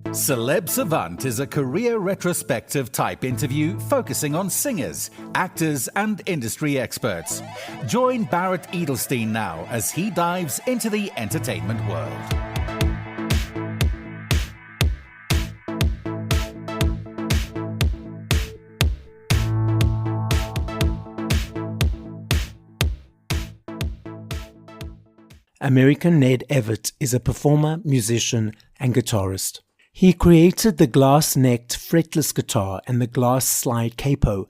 Celeb Savant is a career retrospective type interview focusing on singers, actors, and industry experts. Join Barrett Edelstein now as he dives into the entertainment world. American Ned Evett is a performer, musician, and guitarist. He created the glass-necked fretless guitar and the glass slide capo,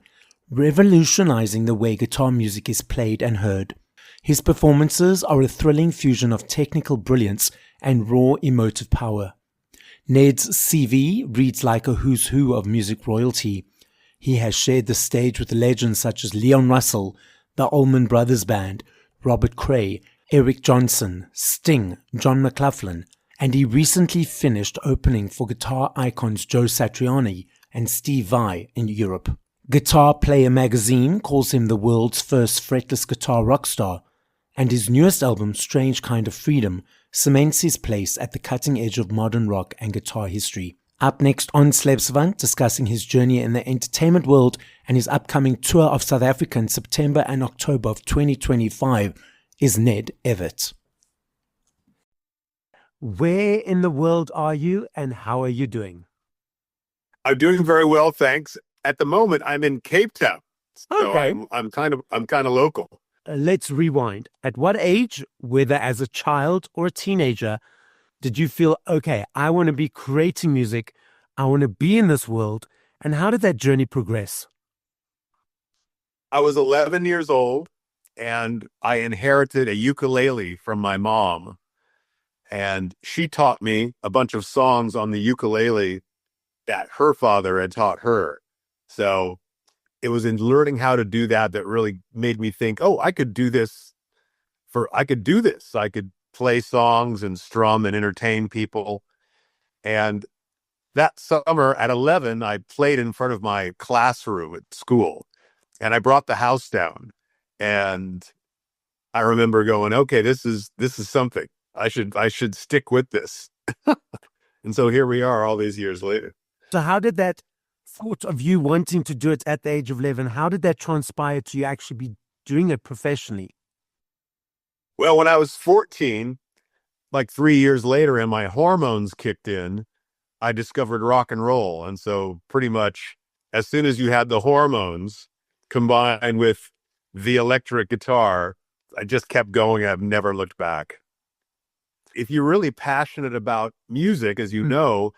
revolutionizing the way guitar music is played and heard. His performances are a thrilling fusion of technical brilliance and raw emotive power. Ned's CV reads like a who's who of music royalty. He has shared the stage with legends such as Leon Russell, the Allman Brothers Band, Robert Cray, Eric Johnson, Sting, John McLaughlin, and he recently finished opening for guitar icons Joe Satriani and Steve Vai in Europe. Guitar Player magazine calls him the world's first fretless guitar rock star, and his newest album, Strange Kind of Freedom, cements his place at the cutting edge of modern rock and guitar history. Up next on Celeb Savant, discussing his journey in the entertainment world and his upcoming tour of South Africa in September and October of 2025, is Ned Evett. Where in the world are you and how are you doing? I'm doing very well, thanks. At the moment, I'm in Cape Town. So Okay. I'm kind of local. Let's rewind. At what age, whether as a child or a teenager, did you feel, okay, I want to be creating music, I want to be in this world, and how did that journey progress? I was 11 years old and I inherited a ukulele from my mom. And she taught me a bunch of songs on the ukulele that her father had taught her. So it was in learning how to do that that really made me think, oh, I could do this. I could play songs and strum and entertain people. And that summer at 11, I played in front of my classroom at school. And I brought the house down. And I remember going, okay, this is something. I should stick with this. And so here we are all these years later. So how did that thought of you wanting to do it at the age of 11, how did that transpire to you actually be doing it professionally? Well, when I was 14, like 3 years later, and my hormones kicked in, I discovered rock and roll. And so pretty much as soon as you had the hormones combined with the electric guitar, I just kept going. I've never looked back. If you're really passionate about music, as you know,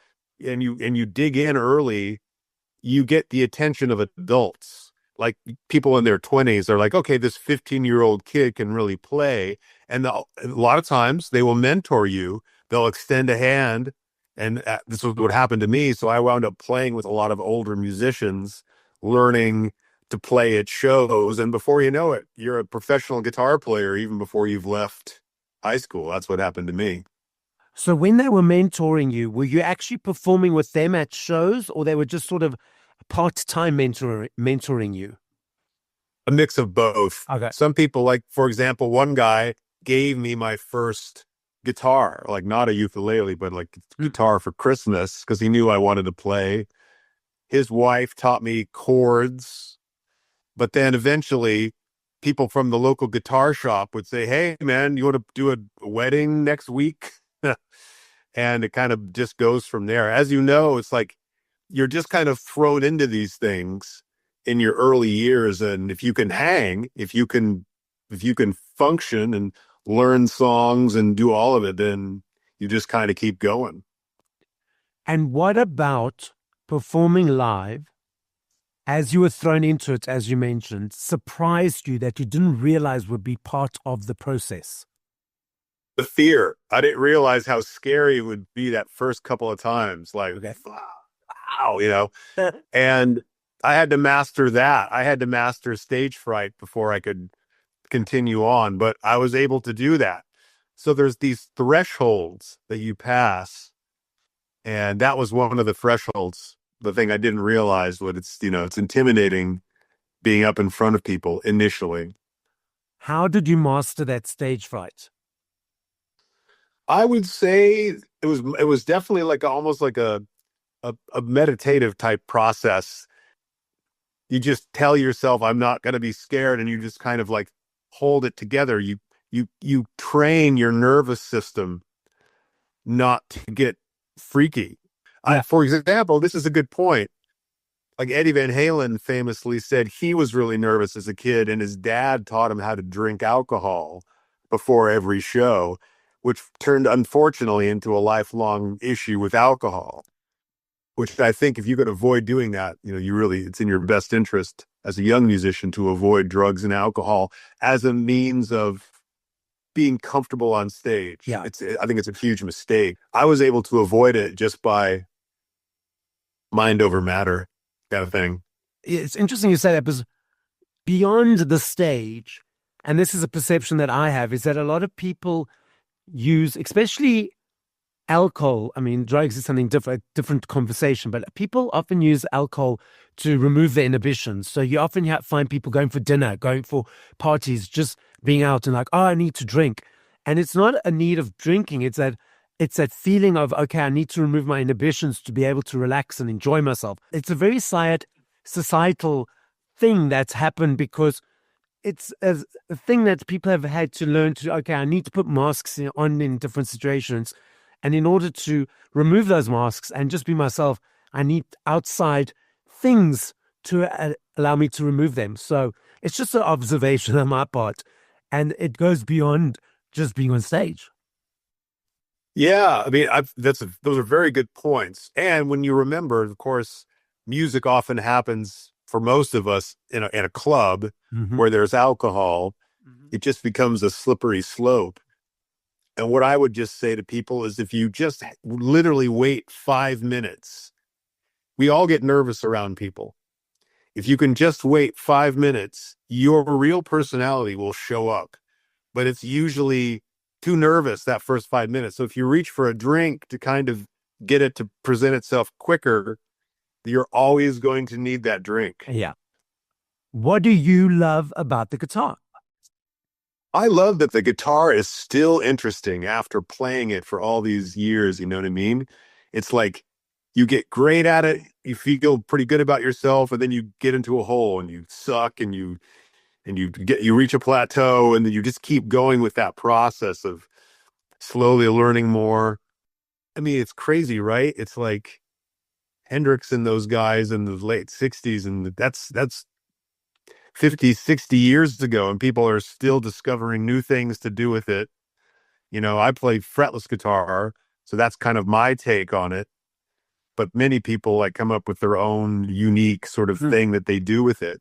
and you dig in early, you get the attention of adults. Like people in their 20s are like, okay, this 15-year-old kid can really play. And a lot of times they will mentor you. They'll extend a hand. And this was what happened to me. So I wound up playing with a lot of older musicians, learning to play at shows. And before you know it, you're a professional guitar player even before you've left high school. That's what happened to me. So when they were mentoring you, were you actually performing with them at shows, or they were just sort of part-time mentoring you? A mix of both. Okay. Some people, like, for example, one guy gave me my first guitar, like not a ukulele, but like guitar for Christmas because he knew I wanted to play. His wife taught me chords, but then eventually people from the local guitar shop would say, hey, man, you want to do a wedding next week? And it kind of just goes from there. As you know, it's like you're just kind of thrown into these things in your early years. And if you can hang, if you can function and learn songs and do all of it, then you just kind of keep going. And what about performing live, as you were thrown into it, as you mentioned, surprised you that you didn't realize would be part of the process? The fear. I didn't realize how scary it would be that first couple of times. Like, Okay. wow, and I had to master that. I had to master stage fright before I could continue on, but I was able to do that. So there's these thresholds that you pass. And that was one of the thresholds. The thing I didn't realize was it's intimidating being up in front of people initially. How did you master that stage fright? I would say it was definitely like almost like a a meditative type process. You just tell yourself, I'm not going to be scared. And you just kind of like hold it together. You train your nervous system not to get freaky. Yeah. For example, this is a good point. Like Eddie Van Halen famously said he was really nervous as a kid, and his dad taught him how to drink alcohol before every show, which turned, unfortunately, into a lifelong issue with alcohol. Which I think if you could avoid doing that, it's in your best interest as a young musician to avoid drugs and alcohol as a means of being comfortable on stage. Yeah. I think it's a huge mistake. I was able to avoid it just by mind over matter kind of thing. It's interesting you say that, because beyond the stage, and this is a perception that I have, is that a lot of people use, especially alcohol. I mean, drugs is something different conversation, but people often use alcohol to remove their inhibitions. So you often find people going for dinner, going for parties, just being out and like, oh, I need to drink. And it's not a need of drinking. It's that feeling of, okay, I need to remove my inhibitions to be able to relax and enjoy myself. It's a very societal thing that's happened, because it's a thing that people have had to learn to, okay, I need to put masks on in different situations. And in order to remove those masks and just be myself, I need outside things to allow me to remove them. So it's just an observation on my part. And it goes beyond just being on stage. Yeah, I mean, those are very good points. And when you remember, of course, music often happens for most of us in a club where there's alcohol. It just becomes a slippery slope. And what I would just say to people is, if you just literally wait 5 minutes, we all get nervous around people. If you can just wait 5 minutes, your real personality will show up. But it's usually too nervous that first 5 minutes. So if you reach for a drink to kind of get it to present itself quicker, you're always going to need that drink. Yeah. What do you love about the guitar? I love that the guitar is still interesting after playing it for all these years. You know what I mean? It's like you get great at it, you feel pretty good about yourself, and then you get into a hole and you suck, and you reach a plateau, and then you just keep going with that process of slowly learning more. I mean, it's crazy, right? It's like Hendrix and those guys in the late 60s, and that's 50, 60 years ago, and people are still discovering new things to do with it. I play fretless guitar, so that's kind of my take on it. But many people like come up with their own unique sort of thing that they do with it.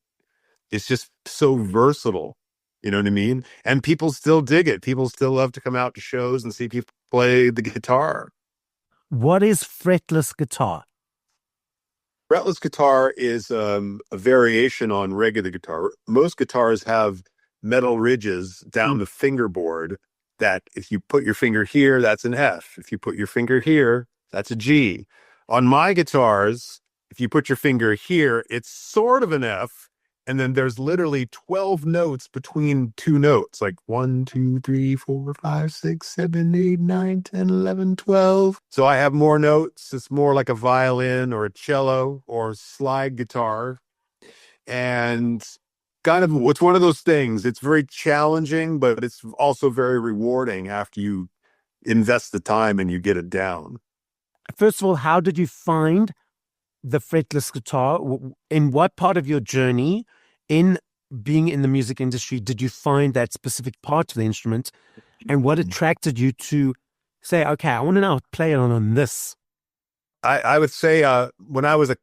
It's just so versatile. You know what I mean? And people still dig it. People still love to come out to shows and see people play the guitar. What is fretless guitar? Fretless guitar is a variation on regular guitar. Most guitars have metal ridges down the fingerboard that if you put your finger here, that's an F. If you put your finger here, that's a G. On my guitars, if you put your finger here, it's sort of an F. And then there's literally 12 notes between two notes, like 1, 2, 3, 4, 5, 6, 7, 8, 9, 10, 11, 12. So I have more notes. It's more like a violin or a cello or slide guitar. And kind of, it's one of those things. It's very challenging, but it's also very rewarding after you invest the time and you get it down. First of all, how did you find the fretless guitar? In what part of your journey in being in the music industry did you find that specific part of the instrument, and what attracted you to say, okay, I want to now play it on this? I would say when I was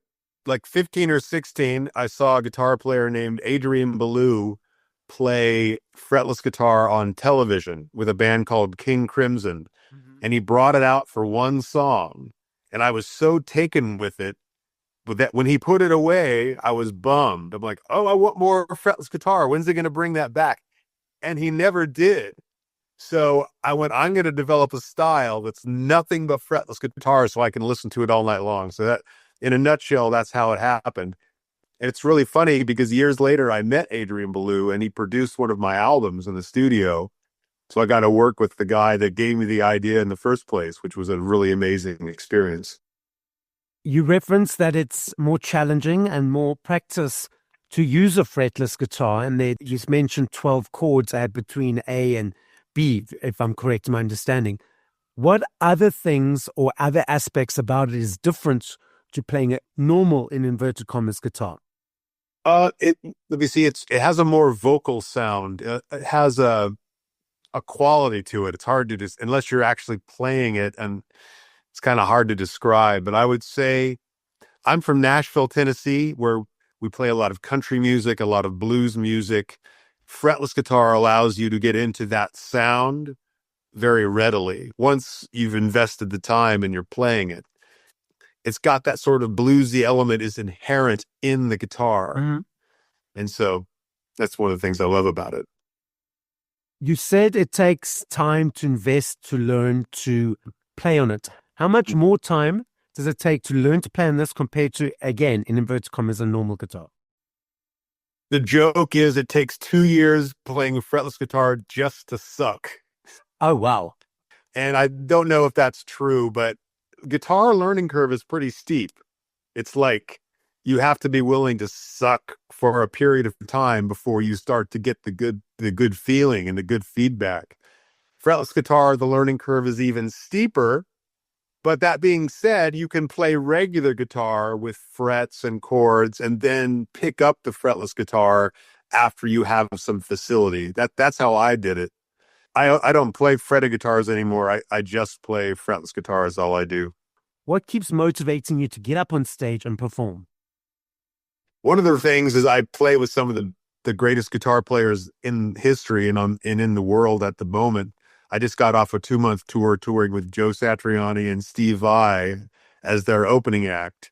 like 15 or 16, I saw a guitar player named Adrian Belew play fretless guitar on television with a band called King Crimson. And he brought it out for one song. And I was so taken with it. But that when he put it away, I was bummed. I'm like, oh, I want more fretless guitar. When's he going to bring that back? And he never did. So I went, I'm going to develop a style that's nothing but fretless guitar so I can listen to it all night long. So that, in a nutshell, that's how it happened. And it's really funny because years later, I met Adrian Belew and he produced one of my albums in the studio. So I got to work with the guy that gave me the idea in the first place, which was a really amazing experience. You referenced that it's more challenging and more practice to use a fretless guitar. And there you mentioned 12 chords add between A and B, if I'm correct in my understanding. What other things or other aspects about it is different to playing a normal, in inverted commas, guitar? Let me see. It has a more vocal sound. It has a quality to it. It's hard to just, unless you're actually playing it, and it's kind of hard to describe. But I would say I'm from Nashville, Tennessee, where we play a lot of country music, a lot of blues music. Fretless guitar allows you to get into that sound very readily. Once you've invested the time and you're playing it, it's got that sort of bluesy element is inherent in the guitar. Mm-hmm. And so that's one of the things I love about it. You said it takes time to invest to learn to play on it. How much more time does it take to learn to play on this compared to, again, in inverted commas, a normal guitar? The joke is it takes 2 years playing a fretless guitar just to suck. Oh, wow. And I don't know if that's true, but guitar learning curve is pretty steep. It's like you have to be willing to suck for a period of time before you start to get the good feeling and the good feedback. Fretless guitar, the learning curve is even steeper. But that being said, you can play regular guitar with frets and chords and then pick up the fretless guitar after you have some facility. That's how I did it. I don't play fretted guitars anymore. I just play fretless guitars, all I do. What keeps motivating you to get up on stage and perform? One of the things is I play with some of the greatest guitar players in history and in the world at the moment. I just got off a 2-month tour touring with Joe Satriani and Steve Vai as their opening act.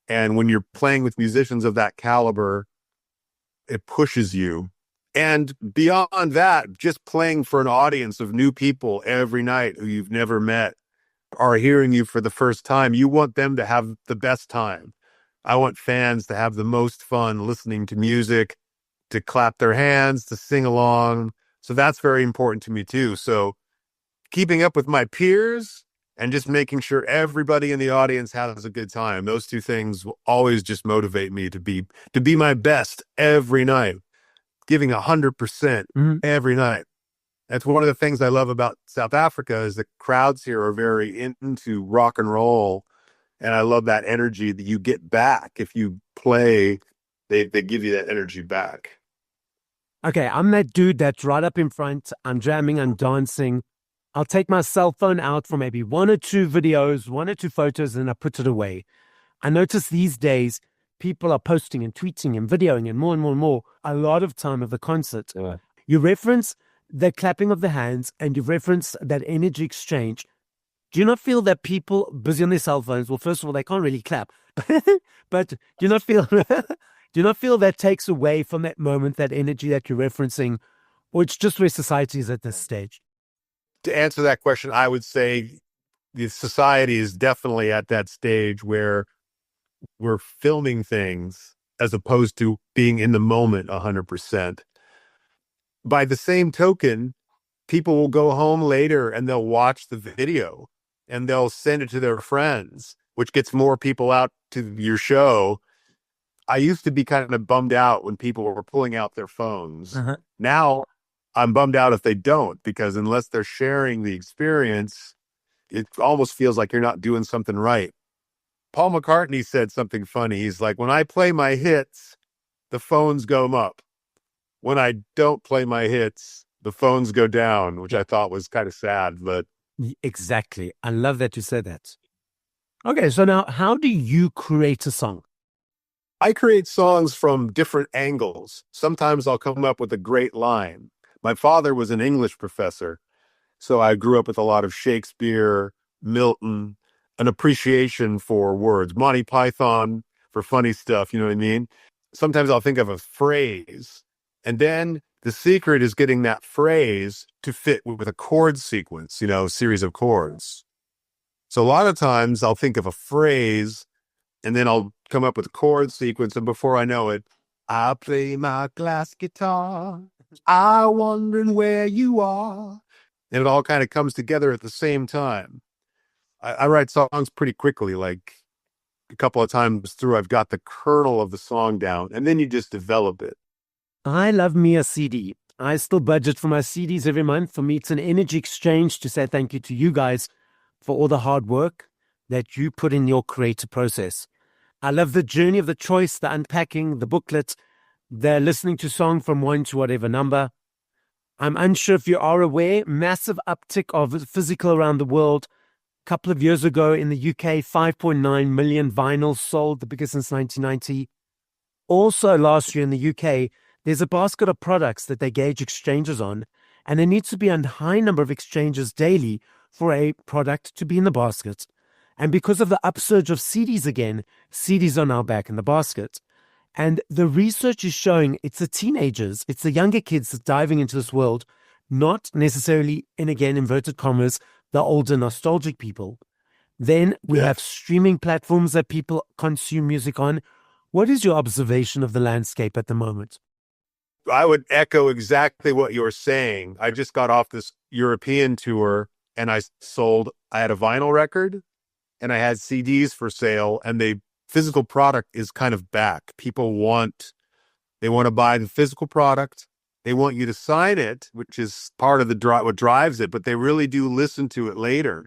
And when you're playing with musicians of that caliber, it pushes you. And beyond that, just playing for an audience of new people every night who you've never met are hearing you for the first time. You want them to have the best time. I want fans to have the most fun listening to music, to clap their hands, to sing along. So that's very important to me too. So keeping up with my peers and just making sure everybody in the audience has a good time. Those two things will always just motivate me to be my best every night, giving 100% every night. That's one of the things I love about South Africa is the crowds here are very into rock and roll. And I love that energy that you get back. If you play, they give you that energy back. Okay, I'm that dude that's right up in front. I'm jamming, I'm dancing. I'll take my cell phone out for maybe 1 or 2 videos, 1 or 2 photos, and I put it away. I notice these days people are posting and tweeting and videoing and more and more and more a lot of time of the concert. Yeah. You reference the clapping of the hands and you reference that energy exchange. Do you not feel that people busy on their cell phones, well, first of all, they can't really clap, but do you not feel that takes away from that moment, that energy that you're referencing, or it's just where society is at this stage? To answer that question, I would say the society is definitely at that stage where we're filming things as opposed to being in the moment 100%. By the same token, people will go home later and they'll watch the video and they'll send it to their friends, which gets more people out to your show. I used to be kind of bummed out when people were pulling out their phones. Now I'm bummed out if they don't, because unless they're sharing the experience, it almost feels like you're not doing something right. Paul McCartney said something funny. He's like, when I play my hits, the phones go up. When I don't play my hits, the phones go down, which I thought was kind of sad, but exactly. I love that you said that. Okay, so now how do you create a song? I create songs from different angles. Sometimes I'll come up with a great line. My father was an English professor, so I grew up with a lot of Shakespeare, Milton, an appreciation for words, Monty Python for funny stuff, you know what I mean? Sometimes I'll think of a phrase, and then the secret is getting that phrase to fit with a chord sequence, a series of chords. So a lot of times I'll think of a phrase, and then I'll come up with a chord sequence, and before I know it, I play my glass guitar, I wondering where you are. And it all kind of comes together at the same time. I write songs pretty quickly, like a couple of times through, I've got the kernel of the song down, and then you just develop it. I love me a CD. I still budget for my CDs every month. For me, it's an energy exchange to say thank you to you guys for all the hard work that you put in your creative process. I love the journey of the choice, the unpacking, the booklet, the listening to song from 1 to whatever number. I'm unsure if you are aware, massive uptick of physical around the world. A couple of years ago in the UK, 5.9 million vinyls sold, the biggest since 1990. Also last year in the UK, there's a basket of products that they gauge exchanges on, and there needs to be a high number of exchanges daily for a product to be in the basket. And because of the upsurge of CDs again, CDs are now back in the basket. And the research is showing it's the teenagers, it's the younger kids that's diving into this world, not necessarily, in again, inverted commas, the older nostalgic people. Then we have streaming platforms that people consume music on. What is your observation of the landscape at the moment? I would echo exactly what you're saying. I just got off this European tour and I had a vinyl record and I had CDs for sale, and the physical product is kind of back. People they want to buy the physical product. They want you to sign it, which is part of what drives it, but they really do listen to it later.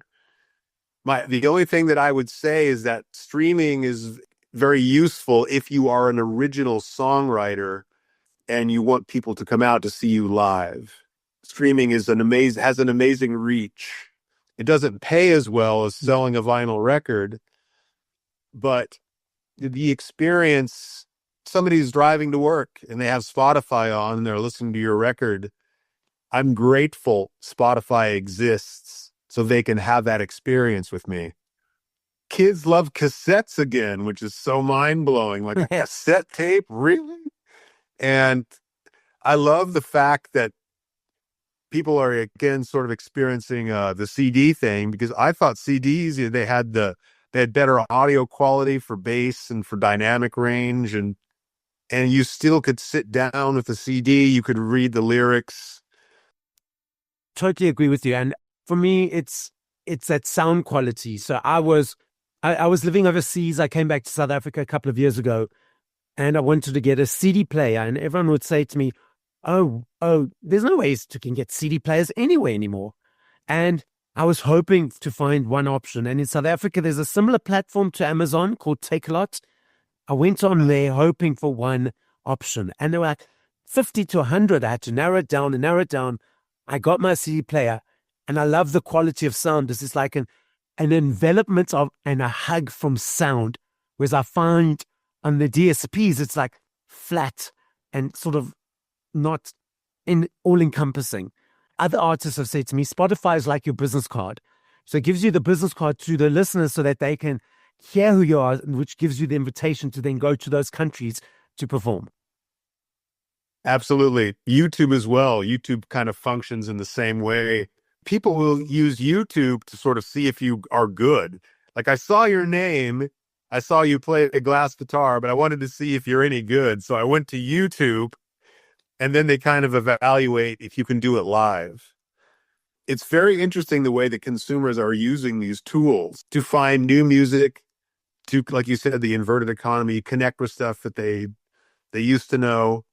The only thing that I would say is that streaming is very useful if you are an original songwriter and you want people to come out to see you live. Streaming has an amazing reach. It doesn't pay as well as selling a vinyl record, but the experience, somebody's driving to work and they have Spotify on and they're listening to your record. I'm grateful Spotify exists so they can have that experience with me. Kids love cassettes again, which is so mind-blowing. Like a cassette tape, really? And I love the fact that people are, again, sort of experiencing the CD thing, because I thought CDs, they had better audio quality for bass and for dynamic range, and you still could sit down with the CD. You could read the lyrics. Totally agree with you. And for me, it's that sound quality. So I was living overseas. I came back to South Africa a couple of years ago, and I wanted to get a CD player. And everyone would say to me, oh, there's no ways you can get CD players anywhere anymore. And I was hoping to find one option. And in South Africa, there's a similar platform to Amazon called Takealot. I went on there hoping for one option. And there were like 50 to 100. I had to narrow it down. I got my CD player, and I love the quality of sound. This is like an envelopment of and a hug from sound. Whereas I find on the DSPs, it's like flat and sort of not all-encompassing. Other artists have said to me, Spotify is like your business card. So it gives you the business card to the listeners so that they can hear who you are, which gives you the invitation to then go to those countries to perform. Absolutely. YouTube as well. YouTube kind of functions in the same way. People will use YouTube to sort of see if you are good. Like, I saw your name, I saw you play a glass guitar, but I wanted to see if you're any good. So I went to YouTube, and then they kind of evaluate if you can do it live. It's very interesting the way that consumers are using these tools to find new music, to, like you said, the inverted economy, connect with stuff that they used to know.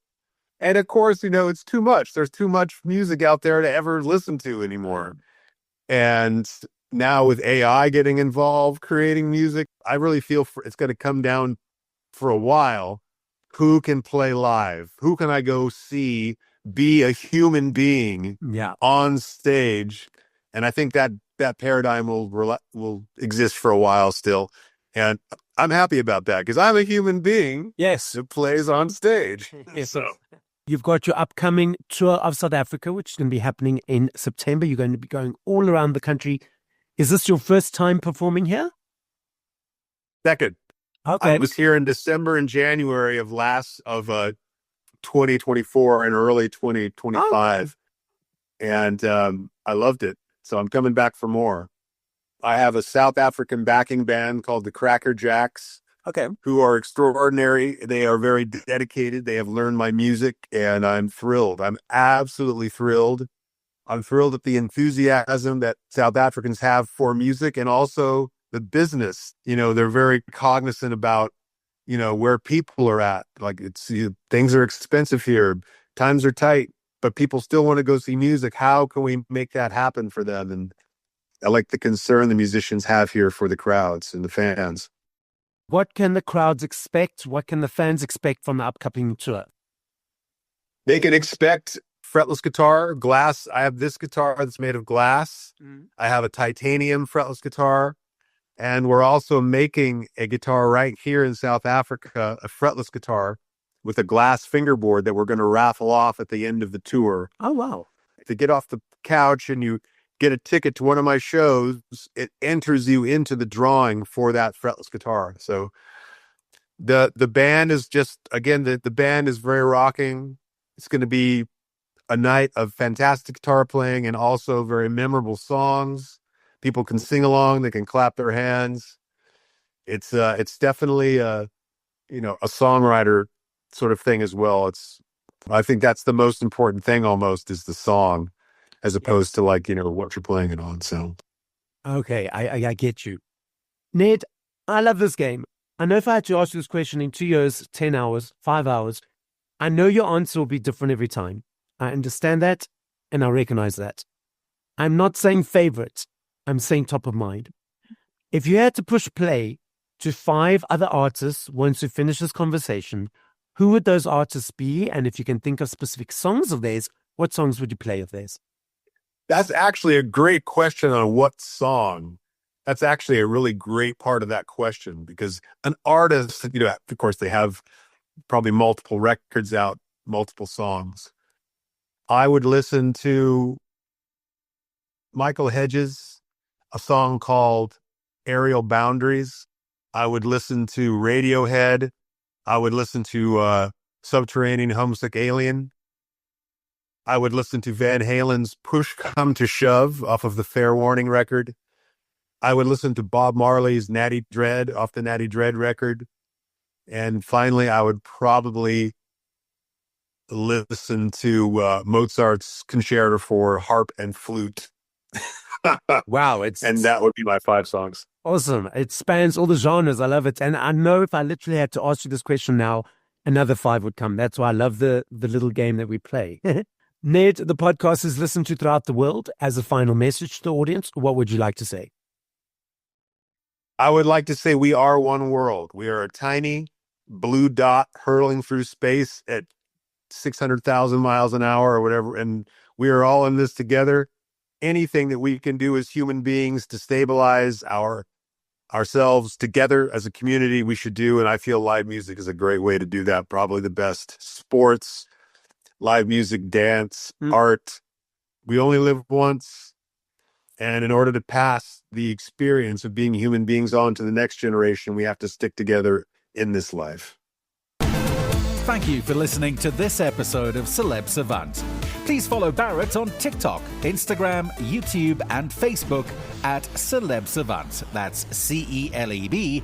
And of course, it's too much. There's too much music out there to ever listen to anymore. And now with AI getting involved, creating music, I really feel it's going to come down for a while. Who can play live? Who can I go see be a human being on stage? And I think that paradigm will exist for a while still. And I'm happy about that because I'm a human being. Yes. That plays on stage. Yes. So you've got your upcoming tour of South Africa, which is going to be happening in September. You're going to be going all around the country. Is this your first time performing here? Second. Okay. I was here in December and January of 2024 and early 2025. And I loved it. So I'm coming back for more. I have a South African backing band called the Cracker Jacks. Okay. Who are extraordinary. They are very dedicated. They have learned my music, and I'm thrilled. I'm absolutely thrilled. I'm thrilled at the enthusiasm that South Africans have for music, and also the business. They're very cognizant about, where people are at. Like things are expensive here, times are tight, but people still want to go see music. How can we make that happen for them? And I like the concern the musicians have here for the crowds and the fans. What can the crowds expect? What can the fans expect from the upcoming tour? They can expect fretless guitar, glass. I have this guitar that's made of glass. I have a titanium fretless guitar. And we're also making a guitar right here in South Africa, a fretless guitar with a glass fingerboard that we're going to raffle off at the end of the tour. Oh, wow. If you get off the couch and you get a ticket to one of my shows, it enters you into the drawing for that fretless guitar. So the band is just, again, the band is very rocking. It's going to be a night of fantastic guitar playing and also very memorable songs. People can sing along, they can clap their hands. It's definitely a songwriter sort of thing as well. I think that's the most important thing almost, is the song, as opposed to what you're playing it on. So, okay, I get you. Ned, I love this game. I know if I had to ask you this question in 2 years, 10 hours, 5 hours, I know your answer will be different every time. I understand that, and I recognize that. I'm not saying favorite. I'm saying top of mind. If you had to push play to 5 other artists once we finish this conversation, who would those artists be? And if you can think of specific songs of theirs, what songs would you play of theirs? That's actually a great question on what song. That's actually a really great part of that question, because an artist, of course, they have probably multiple records out, multiple songs. I would listen to Michael Hedges, a song called Aerial Boundaries. I would listen to Radiohead. I would listen to Subterranean Homesick Alien. I would listen to Van Halen's Push Come to Shove off of the Fair Warning record. I would listen to Bob Marley's Natty Dread off the Natty Dread record. And finally, I would probably listen to Mozart's Concerto for Harp and Flute. Wow. And that would be my 5 songs. Awesome. It spans all the genres. I love it. And I know if I literally had to ask you this question now, another 5 would come. That's why I love the little game that we play. Ned, the podcast is listened to throughout the world. As a final message to the audience, what would you like to say? I would like to say we are one world. We are a tiny blue dot hurtling through space at 600,000 miles an hour or whatever. And we are all in this together. Anything that we can do as human beings to stabilize ourselves together as a community, we should do. And I feel live music is a great way to do that. Probably the best. Sports, live music, dance, art. We only live once. And in order to pass the experience of being human beings on to the next generation, we have to stick together in this life. Thank you for listening to this episode of Celeb Savant. Please follow Barrett on TikTok, Instagram, YouTube, and Facebook at Celeb Savant. That's CelebSavant.